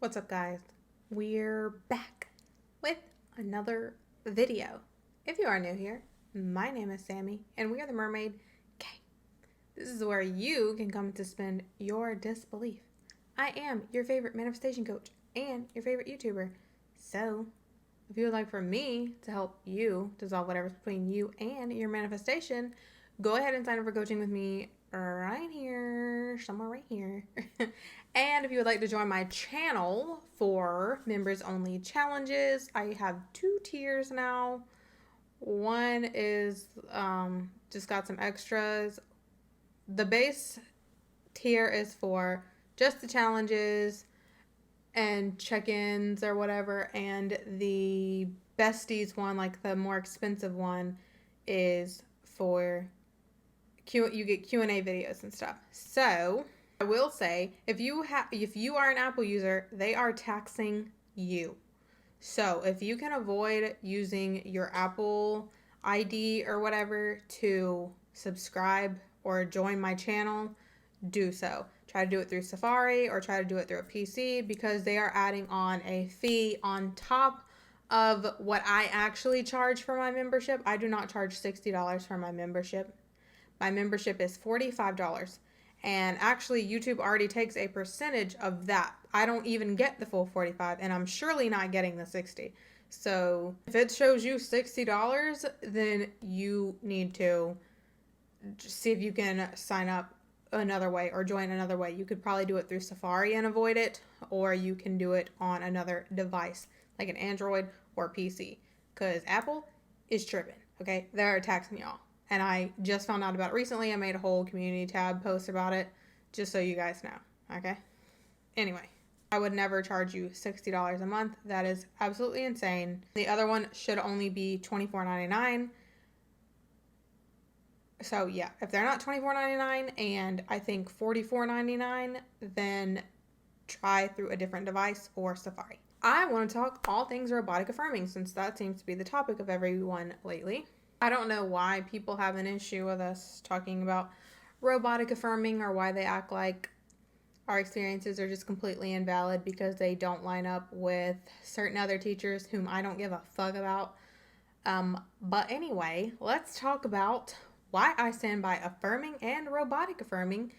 What's up, guys? We're back with another video. If you are new here, my name is Sammy and we are the Mermaid Gang. This is where you can come to suspend your disbelief. I am your favorite manifestation coach and your favorite YouTuber. So, if you would like for me to help you dissolve whatever's between you and your manifestation, go ahead and sign up for coaching with me right here, somewhere right here. And if you would like to join my channel for members only challenges, I have 2 tiers now. One is just got some extras. The base tier is for just the challenges and check-ins or whatever, and the besties one, like the more expensive one, is for you get Q&A videos and stuff. So I will say, if you are an Apple user, they are taxing you. So if you can avoid using your Apple ID or whatever to subscribe or join my channel, do so. Try to do it through Safari or try to do it through a PC, because they are adding on a fee on top of what I actually charge for my membership. I do not charge $60 for my membership. My membership is $45. And actually, YouTube already takes a percentage of that. I don't even get the full 45, and I'm surely not getting the 60. So if it shows you $60, then you need to see if you can sign up another way or join another way. You could probably do it through Safari and avoid it, or you can do it on another device like an Android or PC, because Apple is tripping. Okay, they're taxing y'all. And I just found out about it recently. I made a whole community tab post about it, just so you guys know, okay? Anyway, I would never charge you $60 a month. That is absolutely insane. The other one should only be $24.99. So yeah, if they're not $24.99 and I think $44.99, then try through a different device or Safari. I want to talk all things robotic affirming, since that seems to be the topic of everyone lately. I don't know why people have an issue with us talking about robotic affirming, or why they act like our experiences are just completely invalid because they don't line up with certain other teachers whom I don't give a fuck about. But anyway, let's talk about why I stand by affirming and robotic affirming,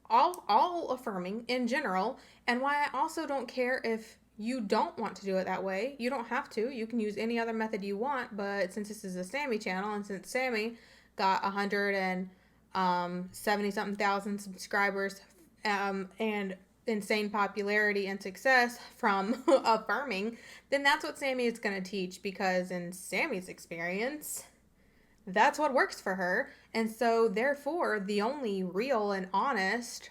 all affirming in general, and why I also don't care if you don't want to do it that way. You don't have to. You can use any other method you want, but since this is a Sammy channel, and since Sammy got 170 something thousand subscribers and insane popularity and success from affirming, then that's what Sammy is going to teach, because in Sammy's experience, that's what works for her. And so therefore, the only real and honest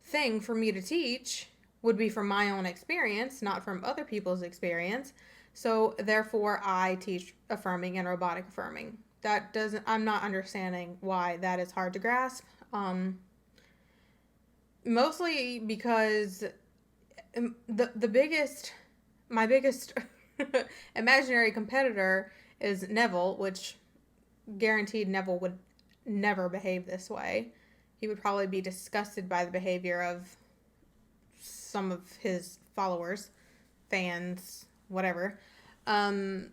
thing for me to teach would be from my own experience, not from other people's experience. So therefore, I teach affirming and robotic affirming. I'm not understanding why that is hard to grasp. Mostly because my biggest imaginary competitor is Neville, which guaranteed Neville would never behave this way. He would probably be disgusted by the behavior of some of his followers, fans, whatever. But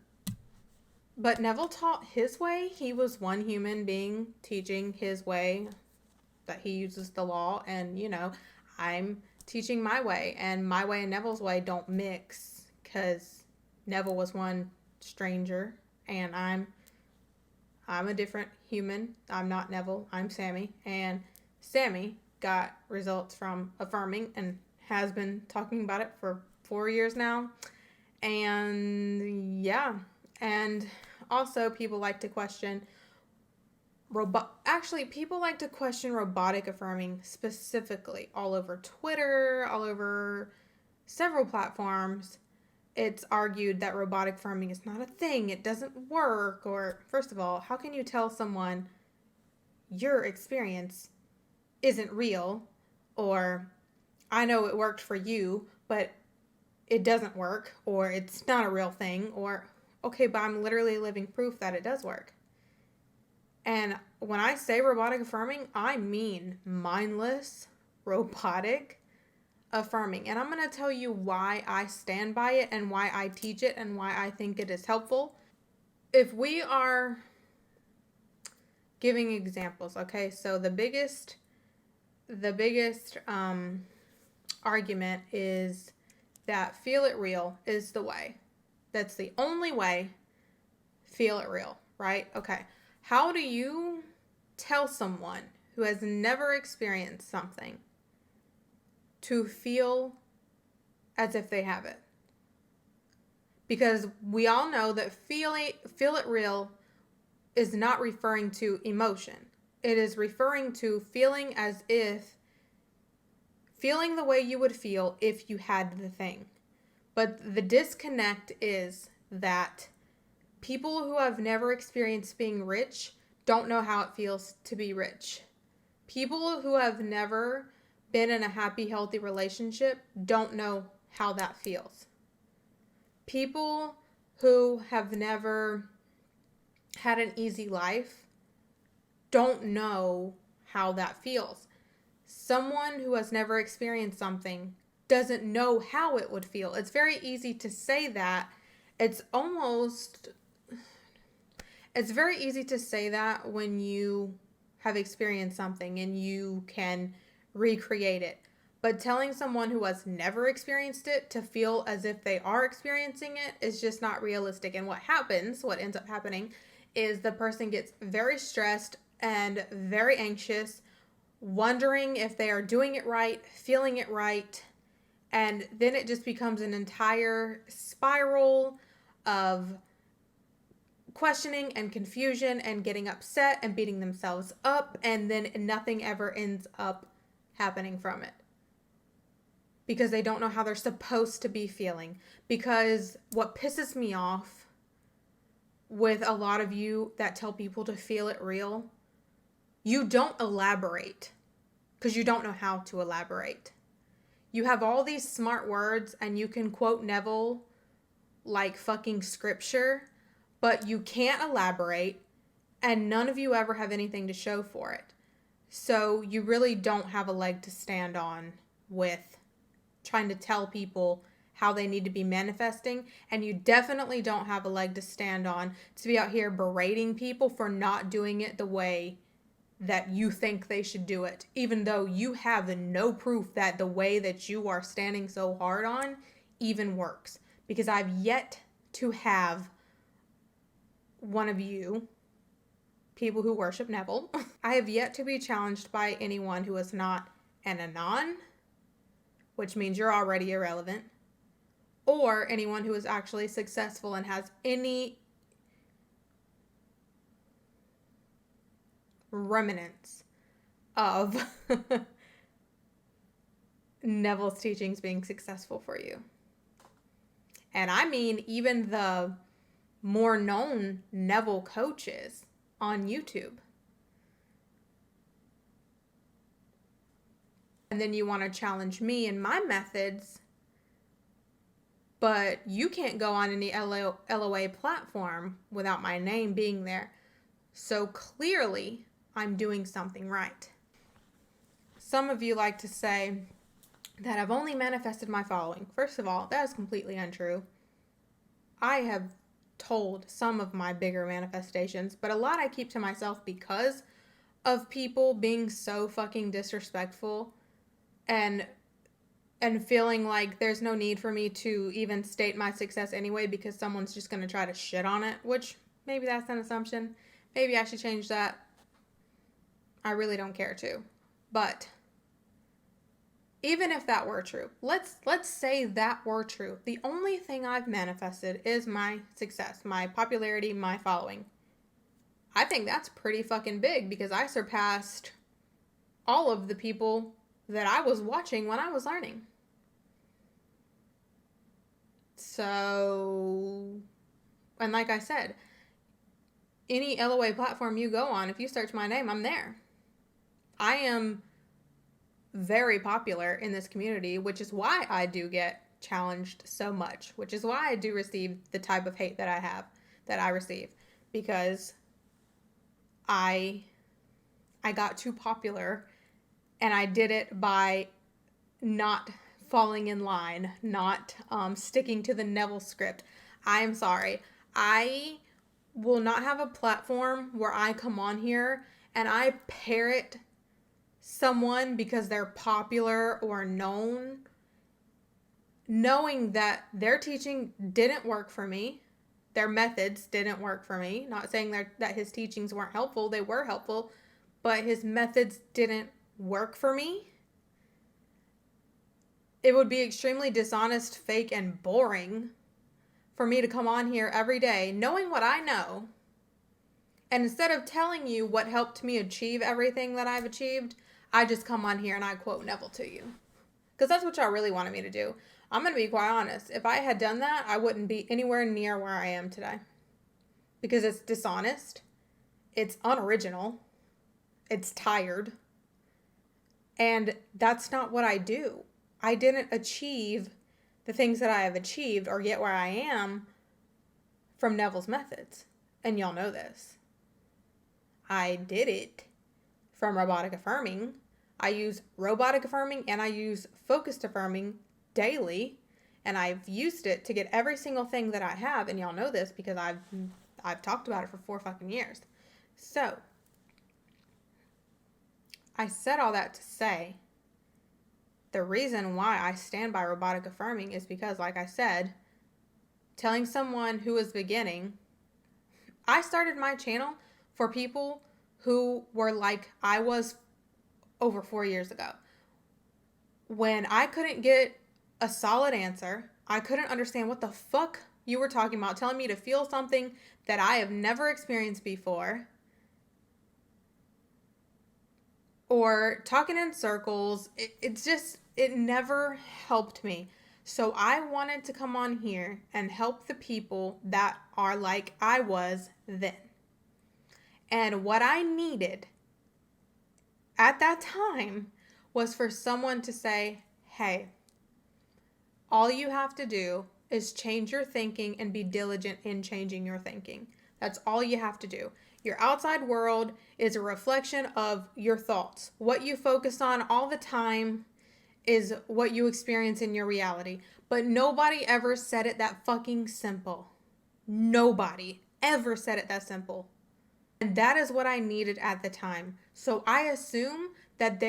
Neville taught his way. He was one human being teaching his way, that he uses the law, and I'm teaching my way, and my way and Neville's way don't mix, because Neville was one stranger and I'm a different human. I'm not Neville. I'm Sammy. And Sammy got results from affirming and has been talking about it for 4 years now. And yeah. And also, people like to question robotic affirming specifically all over Twitter, all over several platforms. It's argued that robotic affirming is not a thing, it doesn't work, or first of all, how can you tell someone your experience isn't real, or I know it worked for you, but it doesn't work, or it's not a real thing, or okay, but I'm literally living proof that it does work. And when I say robotic affirming, I mean mindless, robotic, affirming. And I'm going to tell you why I stand by it and why I teach it and why I think it is helpful. If we are giving examples, okay, so the biggest argument is that feel it real is the way. That's the only way. Feel it real, right? Okay. How do you tell someone who has never experienced something to feel as if they have it? Because we all know that feel it real is not referring to emotion. It is referring to feeling as if, feeling the way you would feel if you had the thing. But the disconnect is that people who have never experienced being rich don't know how it feels to be rich. People who have never been in a happy, healthy relationship don't know how that feels. People who have never had an easy life don't know how that feels. Someone who has never experienced something doesn't know how it would feel. It's very easy to say that. It's very easy to say that when you have experienced something and you can recreate it. But telling someone who has never experienced it to feel as if they are experiencing it is just not realistic. And what ends up happening, is the person gets very stressed and very anxious, wondering if they are doing it right, feeling it right. And then it just becomes an entire spiral of questioning and confusion and getting upset and beating themselves up. And then nothing ever ends up happening from it. Because they don't know how they're supposed to be feeling. Because what pisses me off with a lot of you that tell people to feel it real, you don't elaborate. Because you don't know how to elaborate. You have all these smart words and you can quote Neville like fucking scripture, but you can't elaborate, and none of you ever have anything to show for it. So you really don't have a leg to stand on with trying to tell people how they need to be manifesting, and you definitely don't have a leg to stand on to be out here berating people for not doing it the way that you think they should do it, even though you have no proof that the way that you are standing so hard on even works. Because I've yet to have one of you, people who worship Neville, I have yet to be challenged by anyone who is not an anon, which means you're already irrelevant, or anyone who is actually successful and has any remnants of Neville's teachings being successful for you. And I mean, even the more known Neville coaches on YouTube. And then you want to challenge me and my methods, but you can't go on any LOA platform without my name being there. So clearly, I'm doing something right. Some of you like to say that I've only manifested my following. First of all, that is completely untrue. I have told some of my bigger manifestations, but a lot I keep to myself because of people being so fucking disrespectful and feeling like there's no need for me to even state my success anyway because someone's just going to try to shit on it, which maybe that's an assumption. Maybe I should change that. I really don't care to. But even if that were true, let's say that were true. The only thing I've manifested is my success, my popularity, my following. I think that's pretty fucking big because I surpassed all of the people that I was watching when I was learning. So, and like I said, any LOA platform you go on, if you search my name, I'm there. I am very popular in this community, which is why I do get challenged so much, which is why I do receive the type of hate that I receive, because I got too popular and I did it by not falling in line, not sticking to the Neville script. I am sorry. I will not have a platform where I come on here and I parrot someone because they're popular or known, knowing that their teaching didn't work for me. Their methods didn't work for me. Not saying that his teachings weren't helpful. They were helpful, but his methods didn't work for me. It would be extremely dishonest, fake, and boring for me to come on here every day knowing what I know. And instead of telling you what helped me achieve everything that I've achieved, I just come on here and I quote Neville to you. Because that's what y'all really wanted me to do. I'm going to be quite honest. If I had done that, I wouldn't be anywhere near where I am today. Because it's dishonest. It's unoriginal. It's tired. And that's not what I do. I didn't achieve the things that I have achieved or get where I am from Neville's methods. And y'all know this. I did it from robotic affirming. I use robotic affirming and I use focused affirming daily. And I've used it to get every single thing that I have. And y'all know this because I've talked about it for 4 fucking years. So, I said all that to say the reason why I stand by robotic affirming is because, like I said, telling someone who is beginning, I started my channel for people who were like I was over 4 years ago. When I couldn't get a solid answer, I couldn't understand what the fuck you were talking about, telling me to feel something that I have never experienced before, or talking in circles. It never helped me. So I wanted to come on here and help the people that are like I was then. And what I needed at that time was for someone to say, hey, all you have to do is change your thinking and be diligent in changing your thinking. That's all you have to do. Your outside world is a reflection of your thoughts. What you focus on all the time is what you experience in your reality. But nobody ever said it that fucking simple. Nobody ever said it that simple. And that is what I needed at the time. So I assume that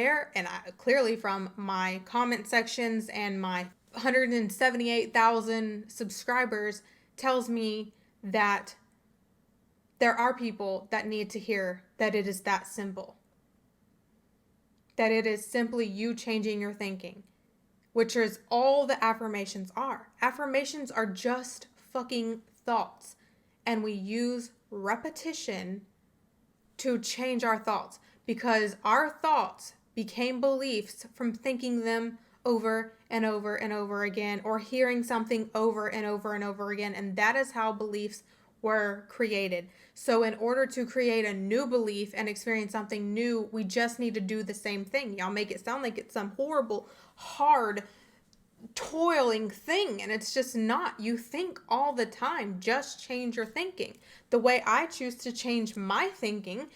clearly from my comment sections and my 178,000 subscribers tells me that there are people that need to hear that it is that simple. That it is simply you changing your thinking, which is all the affirmations are. Affirmations are just fucking thoughts. And we use repetition to change our thoughts because our thoughts became beliefs from thinking them over and over and over again, or hearing something over and over and over again. And that is how beliefs were created. So in order to create a new belief and experience something new, we just need to do the same thing. Y'all make it sound like it's some horrible, hard, toiling thing, and it's just not. You think all the time. Just change your thinking. The way I choose to change my thinking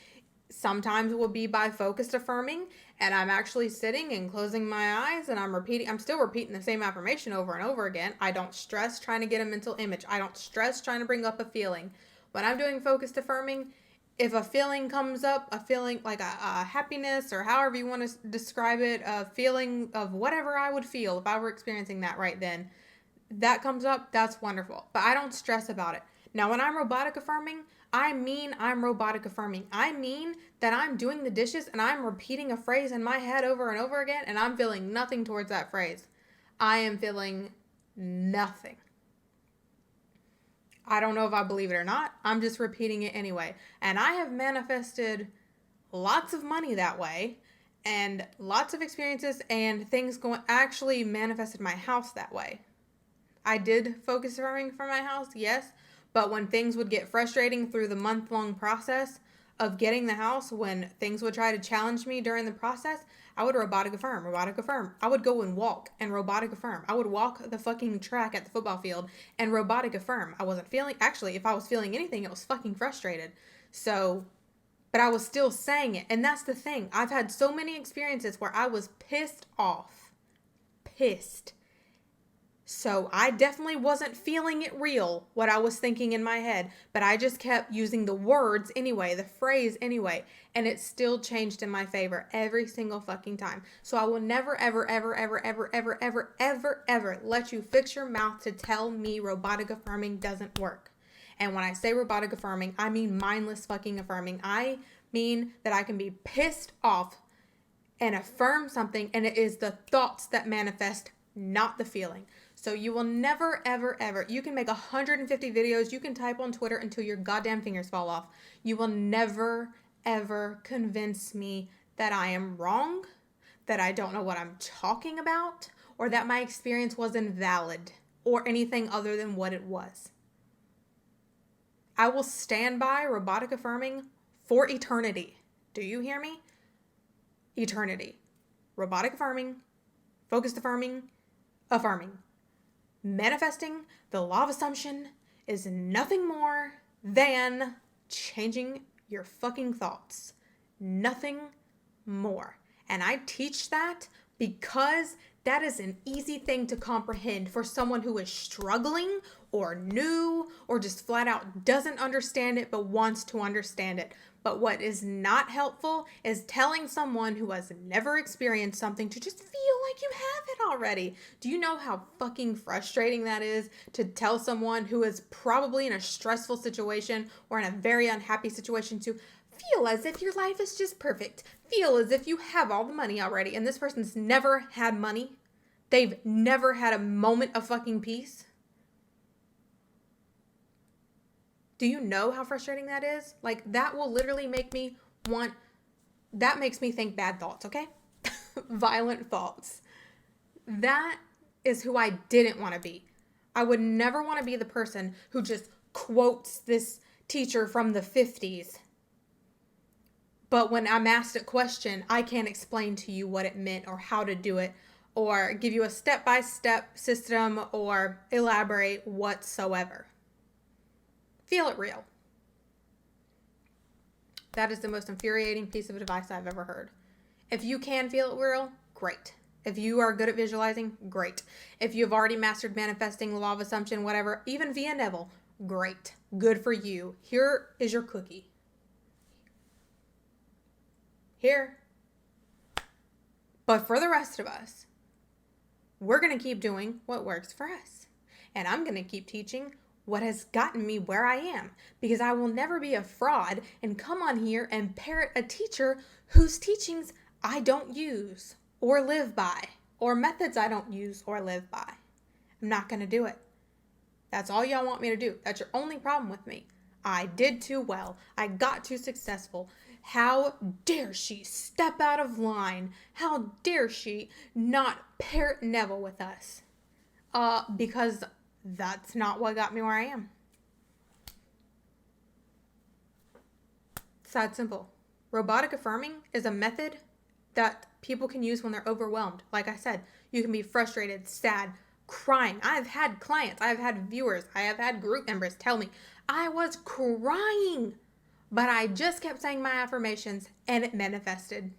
sometimes will be by focused affirming, and I'm actually sitting and closing my eyes and I'm still repeating the same affirmation over and over again. I don't stress trying to get a mental image. I don't stress trying to bring up a feeling. When I'm doing focused affirming, if a feeling comes up, a feeling like a happiness, or however you want to describe it, a feeling of whatever I would feel if I were experiencing that right then, that comes up, that's wonderful. But I don't stress about it. Now, when I'm robotic affirming, I mean I'm robotic affirming. I mean that I'm doing the dishes and I'm repeating a phrase in my head over and over again, and I'm feeling nothing towards that phrase. I am feeling nothing. I don't know if I believe it or not. I'm just repeating it anyway. And I have manifested lots of money that way, and lots of experiences and things actually manifested my house that way. I did focus affirming for my house, yes. But when things would get frustrating through the month-long process of getting the house, when things would try to challenge me during the process, I would robotic affirm. I would go and walk and robotic affirm. I would walk the fucking track at the football field and robotic affirm. I wasn't actually, if I was feeling anything, it was fucking frustrated. So, but I was still saying it. And that's the thing. I've had so many experiences where I was pissed off. Pissed. So I definitely wasn't feeling it real, what I was thinking in my head, but I just kept using the words anyway, the phrase anyway, and it still changed in my favor every single fucking time. So I will never, ever, ever, ever, ever, ever, ever, ever, ever let you fix your mouth to tell me robotic affirming doesn't work. And when I say robotic affirming, I mean mindless fucking affirming. I mean that I can be pissed off and affirm something, and it is the thoughts that manifest, not the feeling. So you will never, ever, ever, you can make 150 videos, you can type on Twitter until your goddamn fingers fall off. You will never, ever convince me that I am wrong, that I don't know what I'm talking about, or that my experience was invalid, or anything other than what it was. I will stand by robotic affirming for eternity. Do you hear me? Eternity. Robotic affirming, focused affirming, affirming. Manifesting the law of assumption is nothing more than changing your fucking thoughts. Nothing more. And I teach that because that is an easy thing to comprehend for someone who is struggling or new or just flat out doesn't understand it but wants to understand it. But what is not helpful is telling someone who has never experienced something to just feel like you have it already. Do you know how fucking frustrating that is to tell someone who is probably in a stressful situation or in a very unhappy situation to feel as if your life is just perfect? Feel as if you have all the money already, and this person's never had money. They've never had a moment of fucking peace. Do you know how frustrating that is? Like, that will literally make me that makes me think bad thoughts, okay? Violent thoughts. That is who I didn't want to be. I would never want to be the person who just quotes this teacher from the 50s. But when I'm asked a question, I can't explain to you what it meant or how to do it or give you a step-by-step system or elaborate whatsoever. Feel it real. That is the most infuriating piece of advice I've ever heard. If you can feel it real, great. If you are good at visualizing, great. If you've already mastered manifesting, law of assumption, whatever, even via Neville, great. Good for you. Here is your cookie. Here. But for the rest of us, we're going to keep doing what works for us. And I'm going to keep teaching what has gotten me where I am, because I will never be a fraud and come on here and parrot a teacher whose teachings I don't use or live by, or methods I don't use or live by. I'm not going to do it. That's all y'all want me to do. That's your only problem with me. I did too well. I got too successful. How dare she step out of line? How dare she not parrot Neville with us? Because that's not what got me where I am. It's that simple. Robotic affirming is a method that people can use when they're overwhelmed. Like I said, you can be frustrated, sad, crying. I've had clients, I've had viewers, I have had group members tell me I was crying, but I just kept saying my affirmations and it manifested.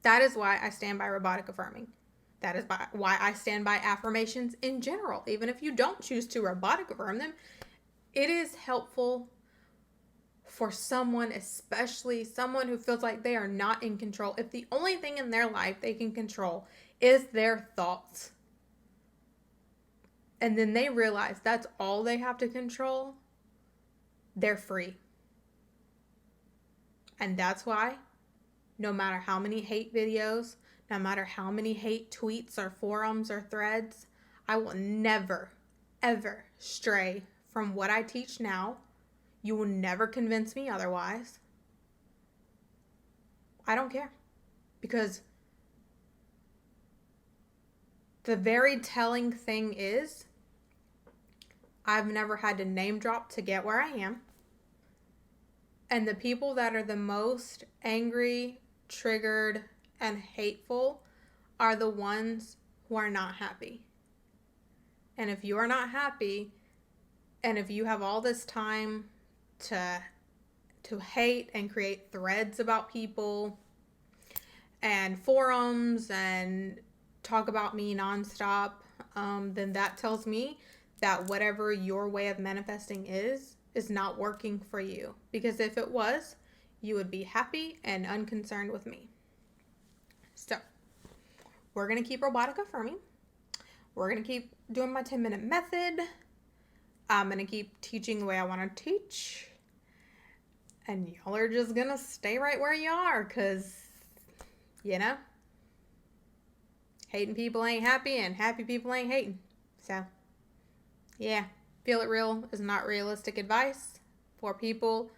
That is why I stand by robotic affirming. That is why I stand by affirmations in general. Even if you don't choose to robotic affirm them, it is helpful for someone, especially someone who feels like they are not in control. If the only thing in their life they can control is their thoughts, and then they realize that's all they have to control, they're free. And that's why, no matter how many hate videos, no matter how many hate tweets or forums or threads, I will never, ever stray from what I teach now. You will never convince me otherwise. I don't care. Because the very telling thing is, I've never had to name drop to get where I am. And the people that are the most angry, triggered, and hateful are the ones who are not happy. And if you are not happy, and if you have all this time to hate and create threads about people and forums and talk about me nonstop, then that tells me that whatever your way of manifesting is not working for you. Because if it was, you would be happy and unconcerned with me. So, we're going to keep robotic affirming. We're going to keep doing my 10-minute method. I'm going to keep teaching the way I want to teach. And y'all are just going to stay right where you are because, you know, hating people ain't happy and happy people ain't hating. So, yeah, feel it real is not realistic advice for people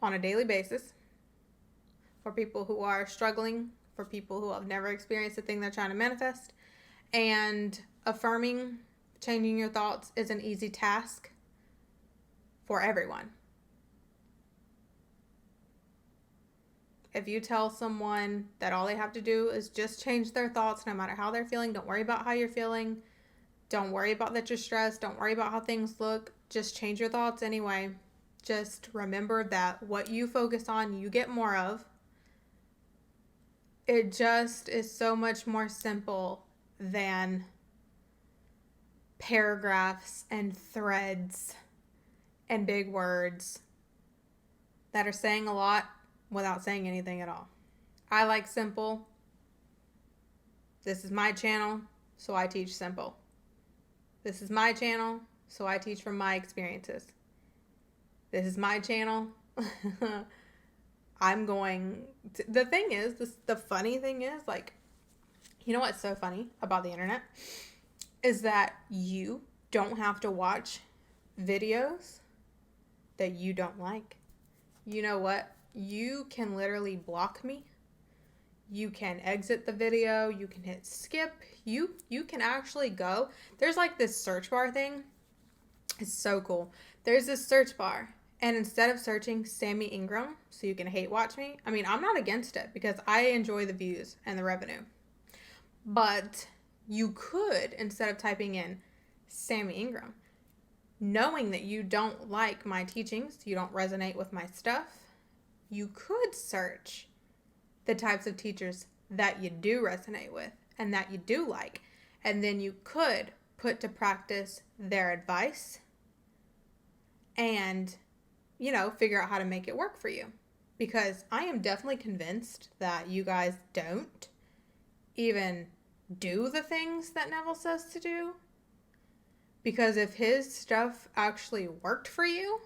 on a daily basis, for people who are struggling, for people who have never experienced the thing they're trying to manifest. And affirming, changing your thoughts is an easy task for everyone. If you tell someone that all they have to do is just change their thoughts no matter how they're feeling, don't worry about how you're feeling, don't worry about that you're stressed, don't worry about how things look, just change your thoughts anyway. Just remember that what you focus on, you get more of. It just is so much more simple than paragraphs and threads and big words that are saying a lot without saying anything at all. I like simple. This is my channel, so I teach simple. This is my channel, so I teach from my experiences. This is my channel. The thing is, the funny thing is, like, you know what's so funny about the internet? Is that you don't have to watch videos that you don't like. You know what? You can literally block me. You can exit the video. You can hit skip. You can actually go. There's like this search bar thing. It's so cool. There's this search bar. And instead of searching Sammy Ingram, so you can hate watch me, I mean, I'm not against it because I enjoy the views and the revenue. But you could, instead of typing in Sammy Ingram, knowing that you don't like my teachings, you don't resonate with my stuff, you could search the types of teachers that you do resonate with and that you do like. And then you could put to practice their advice and, you know, figure out how to make it work for you. Because I am definitely convinced that you guys don't even do the things that Neville says to do. Because if his stuff actually worked for you,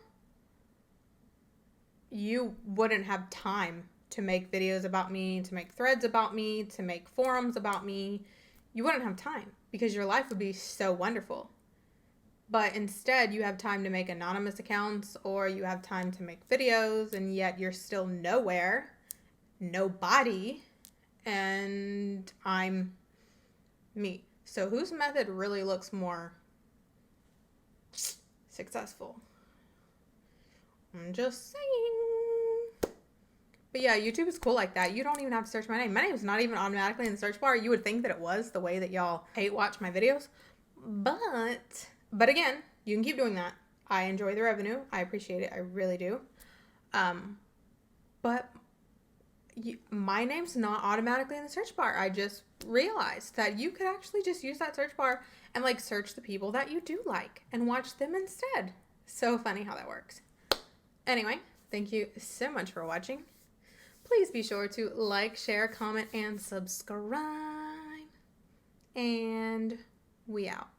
you wouldn't have time to make videos about me, to make threads about me, to make forums about me. You wouldn't have time because your life would be so wonderful. But instead, you have time to make anonymous accounts or you have time to make videos, and yet you're still nowhere, nobody, and I'm me. So whose method really looks more successful? I'm just saying. But yeah, YouTube is cool like that. You don't even have to search my name. My name is not even automatically in the search bar. You would think that it was, the way that y'all hate watch my videos. But again, you can keep doing that. I enjoy the revenue. I appreciate it. I really do. But my name's not automatically in the search bar. I just realized that you could actually just use that search bar and like search the people that you do like and watch them instead. So funny how that works. Anyway, thank you so much for watching. Please be sure to like, share, comment, and subscribe. And we out.